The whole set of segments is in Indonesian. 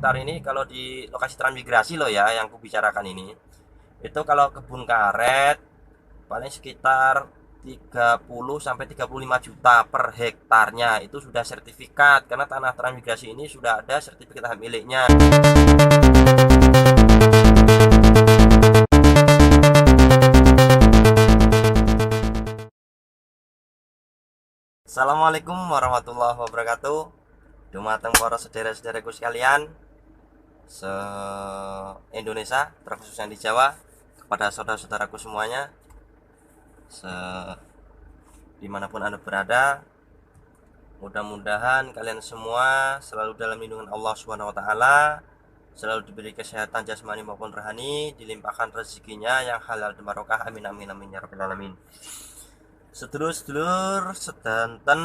hektar ini kalau di lokasi transmigrasi loh ya yang aku bicarakan ini. Itu kalau kebun karet paling sekitar 30 sampai 35 juta per hektarnya. Itu sudah sertifikat karena tanah transmigrasi ini sudah ada sertifikat hak miliknya. Assalamualaikum warahmatullahi wabarakatuh. Dumateng para saudara-saudaraku sekalian se-Indonesia, terkhususnya di Jawa, kepada saudara-saudaraku semuanya, dimanapun Anda berada, mudah-mudahan kalian semua selalu dalam lindungan Allah SWT, selalu diberi kesehatan jasmani maupun rohani, dilimpahkan rezekinya yang halal dan barokah. Amin amin amin ya rabbal alamin. Sedulur-sedulur sedanten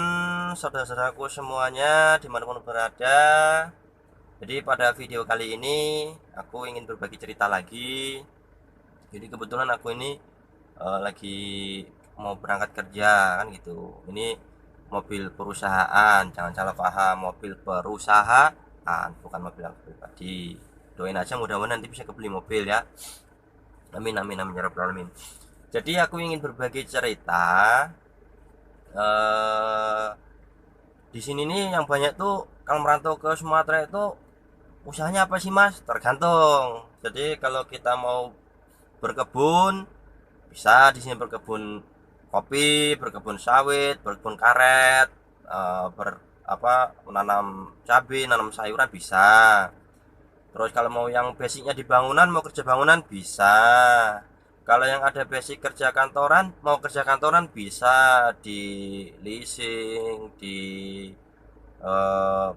saudara-saudaraku semuanya dimanapun berada, jadi pada video kali ini aku ingin berbagi cerita lagi. Jadi kebetulan aku ini lagi mau berangkat kerja kan gitu. Ini mobil perusahaan, jangan salah paham, mobil perusahaan, bukan mobil aku pribadi. Doain aja mudah-mudahan nanti bisa kebeli mobil ya. Amin amin amin ya rabbal alamin. Jadi aku ingin berbagi cerita. Di sini nih yang banyak tuh kalau merantau ke Sumatera itu usahanya apa sih mas? Tergantung. Jadi kalau kita mau berkebun, bisa di sini berkebun kopi, berkebun sawit, berkebun karet, menanam cabai, nanam sayuran bisa. Terus kalau mau yang basicnya di bangunan, mau kerja bangunan bisa. Kalau yang ada basic kerja kantoran, mau kerja kantoran bisa di leasing, di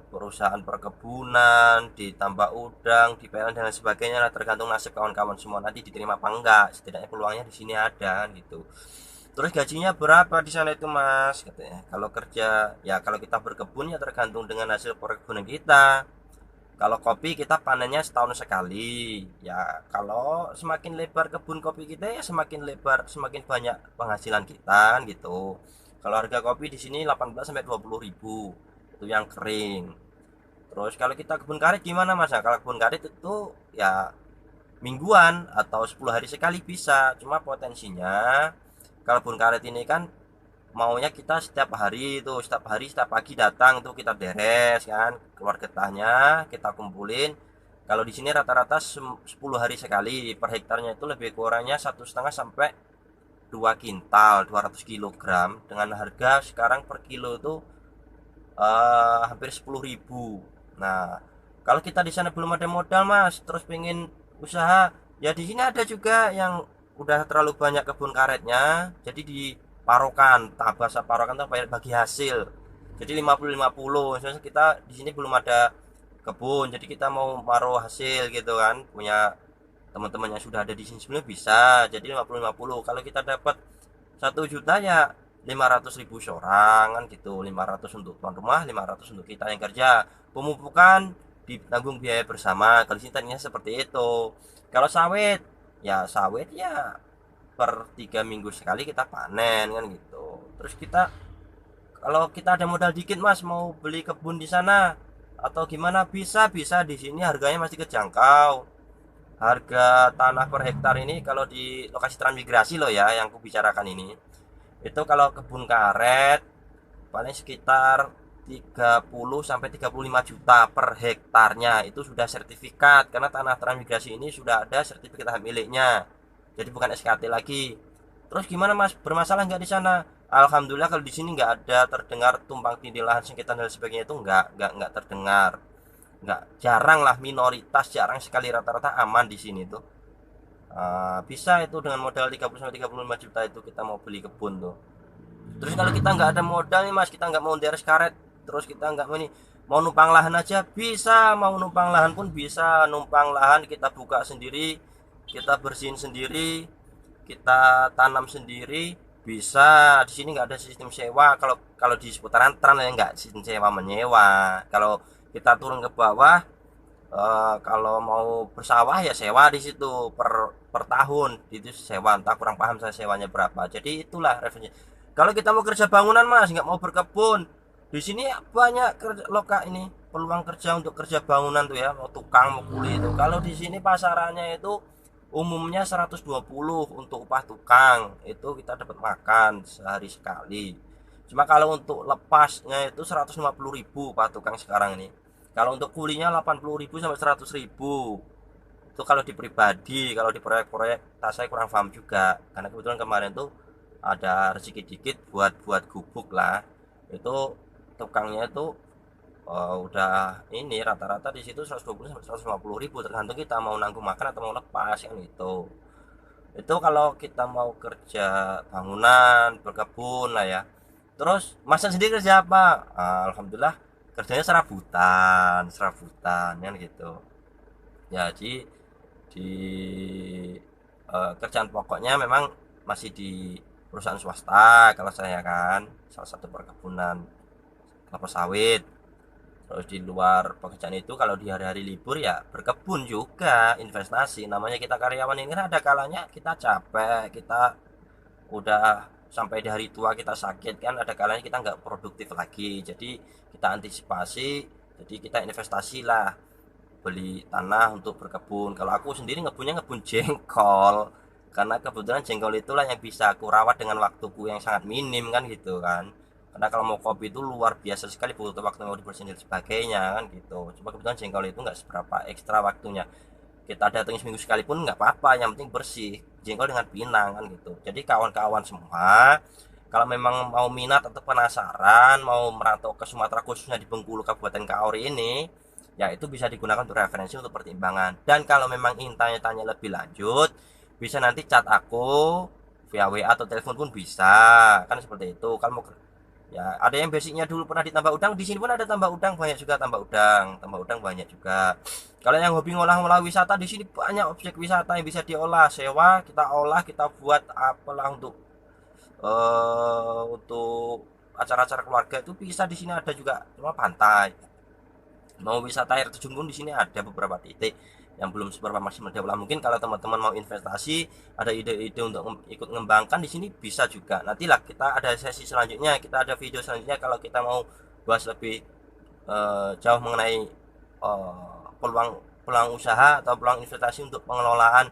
perusahaan perkebunan, di tambak udang, di PLN dan lain sebagainya lah, tergantung nasib kawan-kawan semua nanti diterima apa enggak. Setidaknya peluangnya di sini ada gitu. Terus gajinya berapa di sana itu mas? Katanya. Kalau kerja ya kalau kita berkebun ya tergantung dengan hasil perkebunan kita. Kalau kopi kita panennya setahun sekali. Ya, kalau semakin lebar kebun kopi kita ya semakin lebar, semakin banyak penghasilan kita gitu. Kalau harga kopi di sini 18 sampai 20 ribu. Itu yang kering. Terus kalau kita kebun karet gimana Mas? Nah, kalau kebun karet itu ya mingguan atau 10 hari sekali bisa. Cuma potensinya kalau kebun karet ini kan maunya kita setiap hari itu, setiap pagi datang tuh kita beres kan, keluar getahnya kita kumpulin. Kalau di sini rata-rata 10 hari sekali, per hektarnya itu lebih kurangnya 1,5 sampai 2 kintal 200 kilogram, dengan harga sekarang per kilo itu hampir 10.000. Nah kalau kita di sana belum ada modal mas, terus pengen usaha, ya di sini ada juga yang udah terlalu banyak kebun karetnya, jadi di parokan, bahasa parokan tuh bagi hasil. Jadi 50-50. Misalnya kita di sini belum ada kebun, jadi kita mau paruh hasil gitu kan. Punya teman-teman yang sudah ada di sini sebelumnya bisa. Jadi 50-50. Kalau kita dapat 1 juta ya 500.000 seorang kan gitu. 500 untuk tuan rumah, 500 untuk kita yang kerja. Pemupukan ditanggung biaya bersama. Kalau di sini seperti itu. Kalau sawit ya per 3 minggu sekali kita panen kan gitu. Terus kita kalau kita ada modal dikit mas mau beli kebun di sana atau gimana, bisa di sini harganya masih kejangkau. Harga tanah per hektar ini kalau di lokasi transmigrasi loh ya yang aku bicarakan ini, itu kalau kebun karet paling sekitar 30 sampai 35 juta per hektarnya. Itu sudah sertifikat karena tanah transmigrasi ini sudah ada sertifikat hak miliknya. Jadi bukan SKT lagi. Terus gimana mas, bermasalah nggak di sana? Alhamdulillah kalau di sini nggak ada terdengar tumpang tindih lahan sengketa dan sebagainya, itu nggak terdengar. Nggak, jarang lah, minoritas, jarang sekali, rata-rata aman di sini tuh. Bisa itu dengan modal 30 sampai 35 juta itu kita mau beli kebun tuh. Terus kalau kita nggak ada modal nih mas, kita nggak mau deres karet, terus kita nggak mau numpang lahan aja bisa, mau numpang lahan pun bisa. Numpang lahan kita buka sendiri, kita bersihin sendiri, kita tanam sendiri, bisa. Di sini nggak ada sistem sewa. Kalau kalau di seputaran Trans ya nggak sistem sewa menyewa. Kalau kita turun ke bawah, kalau mau bersawah ya sewa di situ per tahun itu sewa, entah, kurang paham saya sewanya berapa. Jadi itulah referensi. Kalau kita mau kerja bangunan mas, nggak mau berkebun, Di sini banyak kerja loka ini peluang kerja untuk kerja bangunan tuh ya, mau tukang mau kuli itu. Kalau di sini pasarannya itu umumnya 120 untuk upah tukang, itu kita dapat makan sehari sekali. Cuma kalau untuk lepasnya itu 150.000 upah tukang sekarang ini. Kalau untuk kulinya 80.000 sampai 100.000. Itu kalau di pribadi, kalau di proyek-proyek saya kurang paham juga karena kebetulan kemarin tuh ada rezeki dikit buat buat gubuk lah. Itu tukangnya itu udah ini rata-rata di situ 120 sampai 150.000 tergantung kita mau nanggung makan atau mau lepas kan itu kalau kita mau kerja bangunan berkebun lah ya. Terus Mas sendiri kerja apa? Alhamdulillah kerjanya serabutan serabutan kan gitu. Jadi di kerjaan pokoknya memang masih di perusahaan swasta kalau saya kan salah satu perkebunan kelapa sawit. Terus di luar pekerjaan itu kalau di hari-hari libur ya berkebun juga investasi, namanya kita karyawan ini kan ada kalanya kita capek, kita udah sampai di hari tua kita sakit kan, ada kalanya kita nggak produktif lagi, jadi kita antisipasi, jadi kita investasi lah, beli tanah untuk berkebun. Kalau aku sendiri ngebunnya ngebun jengkol karena kebetulan jengkol itulah yang bisa aku rawat dengan waktuku yang sangat minim kan gitu kan, karena kalau mau kopi itu luar biasa sekali butuh waktu mau dibersihin dan sebagainya kan gitu. Cuma kebetulan jengkol itu nggak seberapa ekstra waktunya, kita datang seminggu sekalipun nggak apa-apa, yang penting bersih jengkol dengan pinang kan gitu. Jadi kawan-kawan semua kalau memang mau minat atau penasaran mau merantau ke Sumatera khususnya di Bengkulu Kabupaten Kaori ini, ya itu bisa digunakan untuk referensi untuk pertimbangan. Dan kalau memang ingin tanya-tanya lebih lanjut bisa nanti chat aku via WA atau telepon pun bisa kan seperti itu. Kalau mau ya ada yang basicnya dulu pernah ditambah udang, di sini pun ada tambah udang banyak juga, tambah udang banyak juga. Kalau yang hobi ngolah-ngolah wisata di sini banyak objek wisata yang bisa diolah, sewa kita olah kita buat apalah untuk acara-acara keluarga itu bisa di sini ada juga. Cuma pantai mau wisata air terjun pun di sini ada beberapa titik yang belum seberapa maksimal develop. Mungkin kalau teman-teman mau investasi ada ide-ide untuk ikut mengembangkan di sini bisa juga. Nantilah kita ada sesi selanjutnya, kita ada video selanjutnya kalau kita mau bahas lebih jauh mengenai peluang peluang usaha atau peluang investasi untuk pengelolaan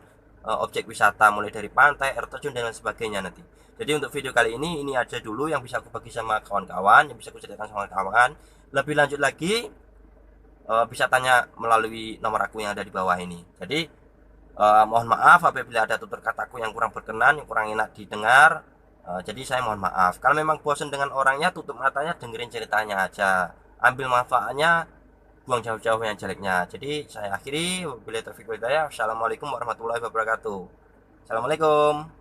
objek wisata mulai dari pantai, air terjun dan lain sebagainya nanti. Jadi untuk video kali ini aja dulu yang bisa aku bagi sama kawan-kawan, yang bisa aku ceritakan sama kawan. Lebih lanjut lagi bisa tanya melalui nomor aku yang ada di bawah ini. Jadi mohon maaf apabila ada tutur kataku yang kurang berkenan, yang kurang enak didengar. Jadi saya mohon maaf. Kalau memang bosan dengan orangnya, tutup matanya, dengerin ceritanya aja. Ambil manfaatnya, buang jauh-jauh yang jeleknya. Jadi saya akhiri. Wabillahi taufiq wal hidayah. Wassalamualaikum warahmatullahi wabarakatuh. Assalamualaikum.